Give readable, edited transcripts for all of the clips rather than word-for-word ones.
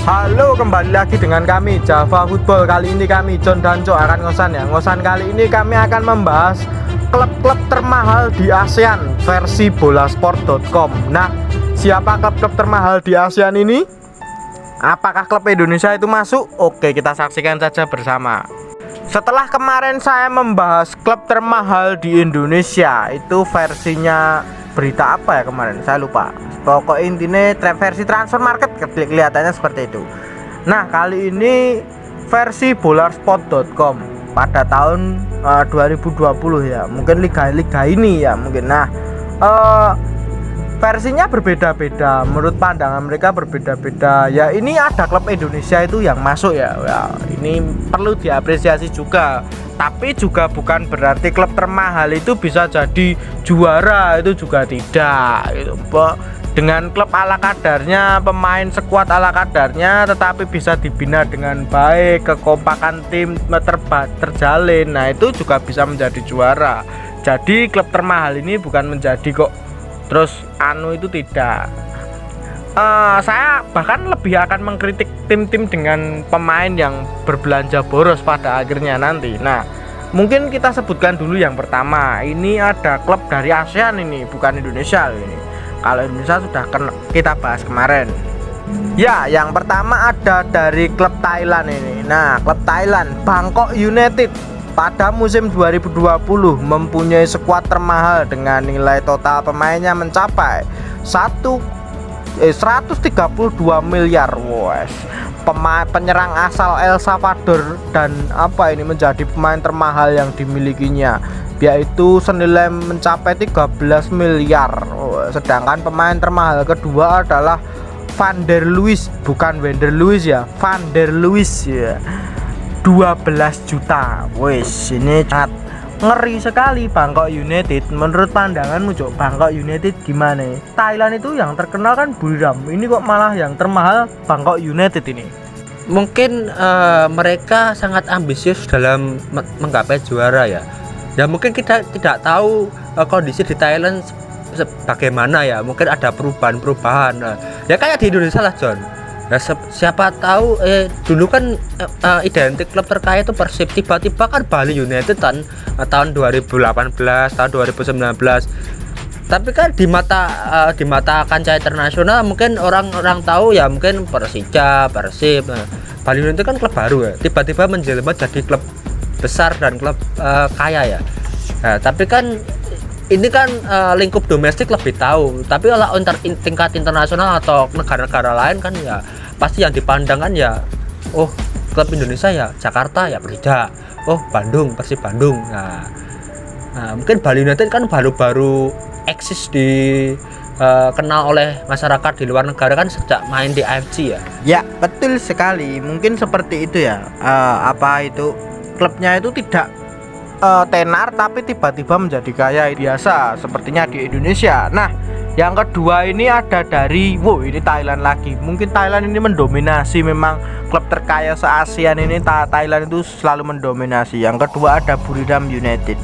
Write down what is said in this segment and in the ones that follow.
Halo, kembali lagi dengan kami Java Football. Kali ini kami John dan Cok akan ngosan ya. Ngosan kali ini kami akan membahas klub-klub termahal di ASEAN versi bolasport.com. Nah, siapa klub-klub termahal di ASEAN ini? Apakah klub Indonesia itu masuk? Oke, kita saksikan saja bersama. Setelah kemarin saya membahas klub termahal di Indonesia, itu versinya berita apa ya kemarin? Saya lupa. Pokok intinya versi transfer market kelihatannya seperti itu. Nah, kali ini versi bolasport.com pada tahun 2020 ya. Mungkin liga-liga ini ya mungkin. Nah, versinya berbeda-beda, menurut pandangan mereka berbeda-beda. Ya, ini ada klub Indonesia itu yang masuk ya. Ya, ini perlu diapresiasi juga. Tapi juga bukan berarti klub termahal itu bisa jadi juara, itu juga tidak gitu. Dengan klub ala kadarnya, pemain sekuat ala kadarnya, tetapi bisa dibina dengan baik, kekompakan tim terjalin. Nah, itu juga bisa menjadi juara. Jadi klub termahal ini bukan menjadi kok terus itu tidak. Saya bahkan lebih akan mengkritik tim-tim dengan pemain yang berbelanja boros pada akhirnya nanti. Nah, mungkin kita sebutkan dulu yang pertama. Ini ada klub dari ASEAN ini, bukan Indonesia ini. Kalau Indonesia sudah kita bahas kemarin. Ya, yang pertama ada dari klub Thailand ini. Nah, klub Thailand, Bangkok United pada musim 2020 mempunyai skuad termahal dengan nilai total pemainnya mencapai 132 miliar. Penyerang asal El Salvador dan ini menjadi pemain termahal yang dimilikinya, yaitu senilai mencapai 13 miliar. Sedangkan pemain termahal kedua adalah Van der Luis, bukan Van der Luis ya, Van der Luis ya, 12 juta. Wes, ini sangat ngeri sekali Bangkok United. Menurut pandanganmu, Cok, Bangkok United gimana? Thailand itu yang terkenal kan Buriram, ini kok malah yang termahal Bangkok United ini. Mungkin mereka sangat ambisius dalam menggapai juara ya. Ya mungkin kita tidak tahu kondisi di Thailand bagaimana ya. Mungkin ada perubahan-perubahan. Ya kayak di Indonesia lah, John. Ya, siapa tahu dulu kan identik klub terkaya itu Persib, tiba-tiba kan Bali United tahun 2018, tahun 2019. Tapi kan di mata kancah internasional mungkin orang tahu ya mungkin Persija, Persib. Bali United kan klub baru ya, tiba-tiba menjelma jadi klub besar dan klub kaya ya. Nah, tapi kan ini kan lingkup domestik lebih tahu, tapi kalau tingkat internasional atau negara-negara lain kan ya pasti yang dipandang kan ya, oh klub Indonesia ya Jakarta ya Persija, oh Bandung Persib Bandung. Nah, mungkin Bali United kan baru-baru eksis kenal oleh masyarakat di luar negara kan sejak main di AFC ya. Ya, betul sekali. Mungkin seperti itu ya. Klubnya itu tidak tenar tapi tiba-tiba menjadi kaya biasa sepertinya di Indonesia. Nah, yang kedua ini ada dari ini Thailand lagi. Mungkin Thailand ini mendominasi, memang klub terkaya se-ASEAN ini Thailand itu selalu mendominasi. Yang kedua ada Buriram United.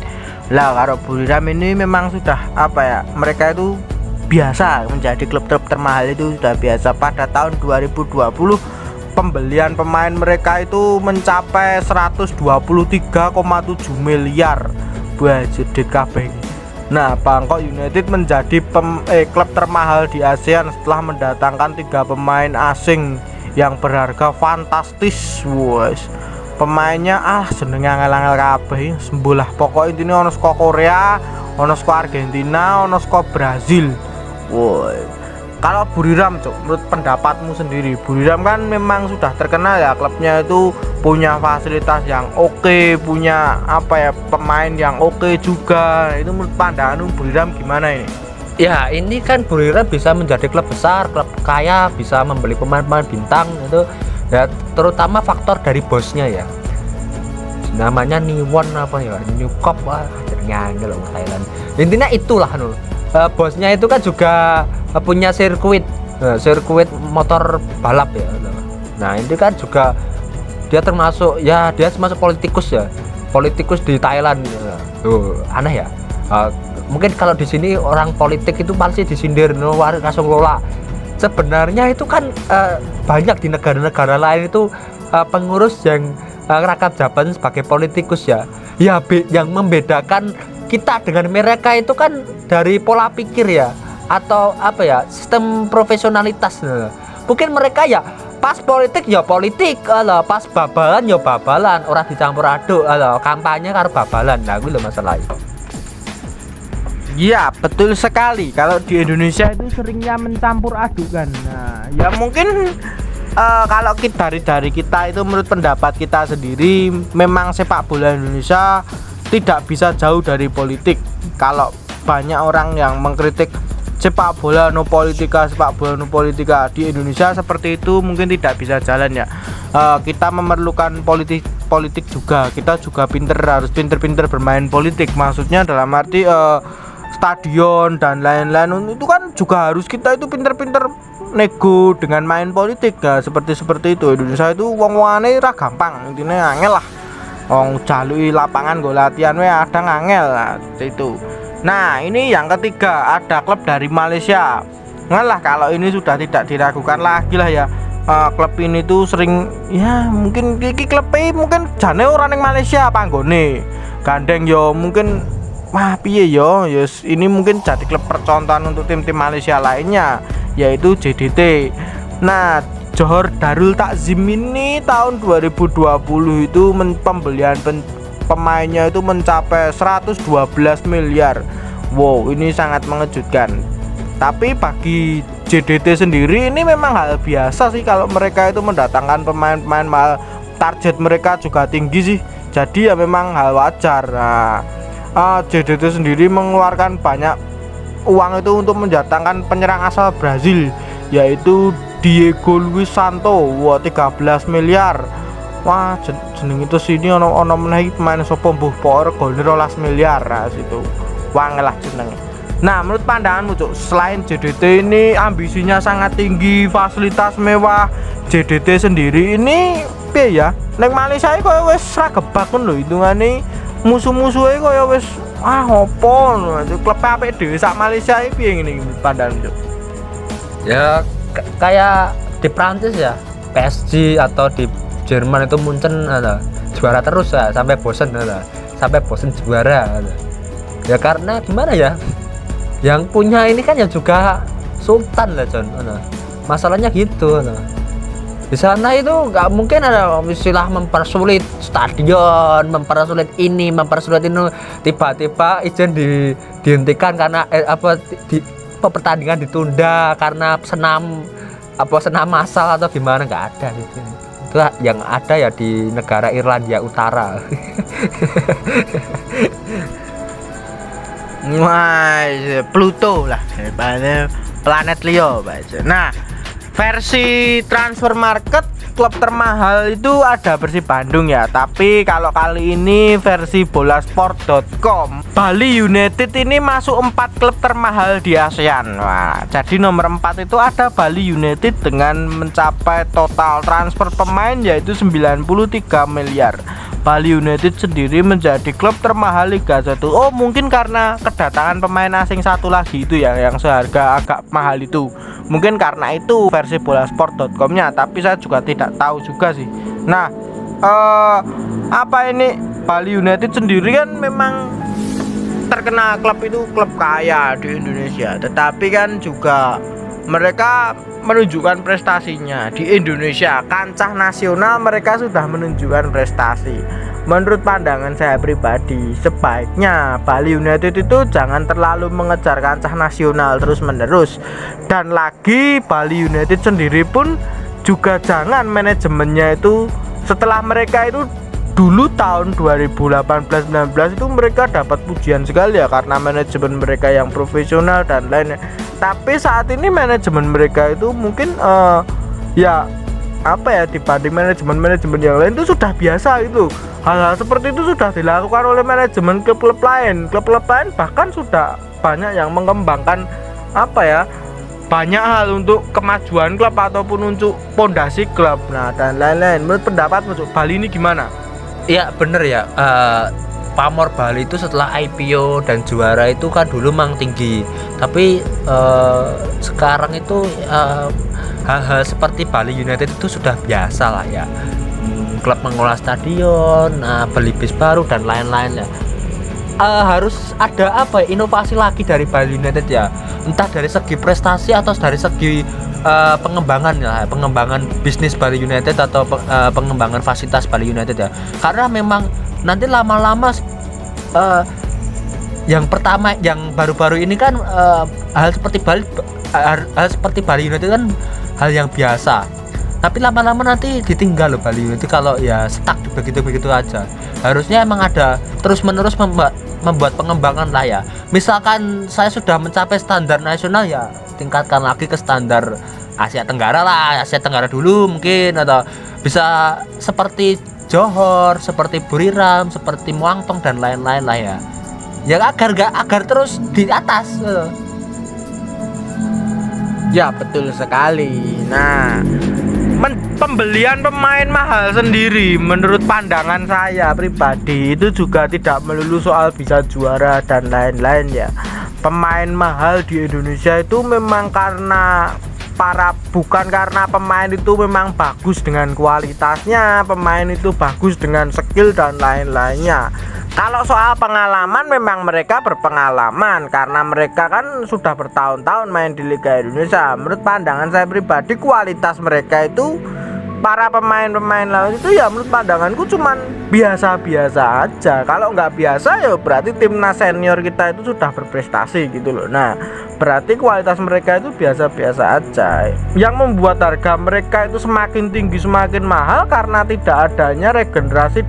Lah, kalau Buriram ini memang sudah mereka itu biasa menjadi klub-klub termahal, itu sudah biasa. Pada tahun 2020 pembelian pemain mereka itu mencapai 123,7 miliar budget KB. Nah, Bangkok United menjadi klub termahal di ASEAN setelah mendatangkan 3 pemain asing yang berharga fantastis. Pemainnya seneng angel-angel kabeh, sembulah pokok intinya ono saka Korea, ono saka Argentina, ono saka Brazil. Kalau Buriram, Cok, menurut pendapatmu sendiri, Buriram kan memang sudah terkenal ya, klubnya itu punya fasilitas yang oke, punya pemain yang oke juga. Itu menurut pandanganmu Buriram gimana ini? Ya, ini kan Buriram bisa menjadi klub besar, klub kaya, bisa membeli pemain-pemain bintang itu. Ya, terutama faktor dari bosnya ya, namanya Niwon Newcop, ngangel loh Thailand. Intinya itulah bosnya itu kan juga punya sirkuit motor balap ya. Nah, ini kan juga dia termasuk politikus di Thailand. Aneh ya. Mungkin kalau di sini orang politik itu pasti disindir langsung lola. sebenarnya itu kan banyak di negara-negara lain itu pengurus yang rangkap jabatan sebagai politikus ya. Ya yang membedakan kita dengan mereka itu kan dari pola pikir ya, atau apa ya, sistem profesionalitas. Mungkin mereka ya pas politik ya politik, pas babalan ya babalan, orang dicampur aduk, kampanye karo babalan. Nah, gue lho masalah itu. Iya, betul sekali. Kalau di Indonesia itu seringnya mencampur adukan. Nah, ya mungkin kalau dari kita itu, menurut pendapat kita sendiri, memang sepak bola Indonesia tidak bisa jauh dari politik. Kalau banyak orang yang mengkritik sepak bola no politika, sepak bola no politika di Indonesia seperti itu, mungkin tidak bisa jalan ya. Kita memerlukan politik juga. Kita juga harus pinter-pinter bermain politik. Maksudnya dalam arti stadion dan lain-lain itu kan juga harus kita itu pinter-pinter nego dengan main politik ya, seperti itu. Indonesia itu wong-wongane ra gampang, intinya angel lah. Wong jalui lapangan go latihan we ada ngangel lah, itu. Nah, ini yang ketiga, ada klub dari Malaysia. Ngalah, kalau ini sudah tidak diragukan lagi lah ya. Klub ini tuh sering ya, mungkin iki klub mungkin jane orang yang Malaysia apa anggone. Gandeng yo mungkin wah piye yo, yes, ini mungkin jadi klub percontohan untuk tim-tim Malaysia lainnya, yaitu JDT. Nah, Johor Darul Takzim ini tahun 2020 itu pembelian pemainnya itu mencapai 112 miliar. Wow, ini sangat mengejutkan. Tapi bagi JDT sendiri ini memang hal biasa sih kalau mereka itu mendatangkan pemain-pemain mahal. Target mereka juga tinggi sih. Jadi ya memang hal wajar. Nah, JDT sendiri mengeluarkan banyak uang itu untuk mendatangkan penyerang asal Brazil, yaitu Diego Luis Santo. Wah, 13 miliar. Wah, jeneng itu sini ono meneh pemain sapa mbuh por golne 12 miliar. Nah, situ. Wangelah jeneng. Nah, menurut pandanganmu Cuk, selain JDT ini ambisinya sangat tinggi, fasilitas mewah, JDT sendiri ini piye ya? Ning Malaysia iki koyo wis ra gebak lho hitungane. Musuh-musuhe kaya wis opo klub apik dhewe sak Malaysia iki piye ngene iki pandangan Cuk? Ya kayak di Prancis ya, PSG, atau di Jerman itu Munchen juara terus ya, sampai bosen juara. Ya karena gimana ya? Yang punya ini kan ya juga sultan lah John. Masalahnya gitu. Di sana itu nggak mungkin ada istilah mempersulit stadion, mempersulit ini, mempersulit ini. Tiba-tiba izin dihentikan karena pertandingan ditunda karena senam massal atau gimana, nggak ada gitu. Itu yang ada ya di negara Irlandia Utara. Wah, Pluto lah, planet Leo. Nah, versi transfer market klub termahal itu ada Persib Bandung ya. Tapi kalau kali ini versi bolasport.com, Bali United ini masuk 4 klub termahal di ASEAN. Wah, jadi nomor 4 itu ada Bali United dengan mencapai total transfer pemain yaitu 93 miliar. Bali United sendiri menjadi klub termahal Liga 1. Oh, mungkin karena kedatangan pemain asing satu lagi itu ya, yang seharga agak mahal itu. Mungkin karena itu versi bolasport.com-nya, tapi saya juga tidak tahu juga sih. Nah, apa ini Bali United sendiri kan memang terkenal klub itu klub kaya di Indonesia, tetapi kan juga mereka menunjukkan prestasinya di Indonesia, kancah nasional mereka sudah menunjukkan prestasi. Menurut pandangan saya pribadi, sebaiknya Bali United itu jangan terlalu mengejar kancah nasional terus menerus. Dan lagi Bali United sendiri pun juga jangan manajemennya itu, setelah mereka itu dulu tahun 2018-19 itu mereka dapat pujian sekali ya karena manajemen mereka yang profesional dan lainnya. Tapi saat ini manajemen mereka itu mungkin dibanding manajemen yang lain itu sudah biasa itu. Hal-hal seperti itu sudah dilakukan oleh manajemen klub-klub lain. Klub-klub lain bahkan sudah banyak yang mengembangkan banyak hal untuk kemajuan klub ataupun untuk pondasi klub. Nah, dan lain-lain. Menurut pendapatmu Bali ini gimana? Iya bener ya, pamor Bali itu setelah IPO dan juara itu kan dulu memang tinggi, tapi sekarang itu hal-hal seperti Bali United itu sudah biasa lah ya. Klub mengolah stadion, beli bis baru dan lain-lain ya. Harus ada inovasi lagi dari Bali United ya, entah dari segi prestasi atau dari segi pengembangan ya, pengembangan bisnis Bali United atau pengembangan fasilitas Bali United ya, karena memang nanti lama-lama yang pertama yang baru-baru ini kan hal seperti Bali United kan hal yang biasa, tapi lama-lama nanti ditinggal loh Bali United kalau ya stuck begitu-begitu aja. Harusnya emang ada terus-menerus membuat pengembangan lah ya. Misalkan saya sudah mencapai standar nasional ya tingkatkan lagi ke standar Asia Tenggara lah, Asia Tenggara dulu mungkin, atau bisa seperti Johor, seperti Buriram, seperti Muangthong dan lain-lain lah ya. Ya agar terus di atas. Ya betul sekali. Nah, pembelian pemain mahal sendiri menurut pandangan saya pribadi itu juga tidak melulu soal bisa juara dan lain-lain ya. Pemain mahal di Indonesia itu memang bukan karena pemain itu memang bagus dengan kualitasnya, pemain itu bagus dengan skill dan lain-lainnya. Kalau soal pengalaman, memang mereka berpengalaman karena mereka kan sudah bertahun-tahun main di Liga Indonesia. Menurut pandangan saya pribadi, kualitas mereka itu, para pemain-pemain lain itu ya menurut pandanganku cuman biasa-biasa aja. Kalau nggak biasa ya berarti timnas senior kita itu sudah berprestasi gitu loh. Nah, berarti kualitas mereka itu biasa-biasa aja. Yang membuat harga mereka itu semakin tinggi, semakin mahal karena tidak adanya regenerasi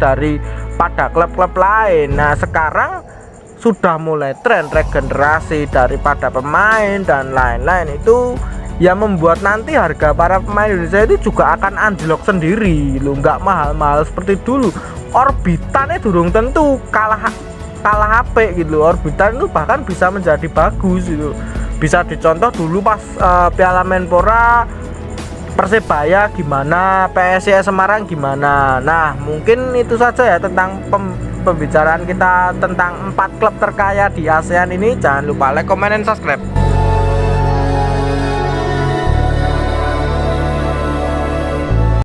pada klub-klub lain. Nah, sekarang sudah mulai tren regenerasi daripada pemain dan lain-lain, itu yang membuat nanti harga para pemain Indonesia itu juga akan anjlok sendiri loh, nggak mahal-mahal seperti dulu. Orbitannya durung tentu kalah HP gitu. Orbitan itu bahkan bisa menjadi bagus gitu. Bisa dicontoh dulu pas Piala Menpora, Persebaya gimana, PSIS Semarang gimana. Nah, mungkin itu saja ya tentang pembicaraan kita tentang 4 klub terkaya di ASEAN ini. Jangan lupa like, comment, dan subscribe.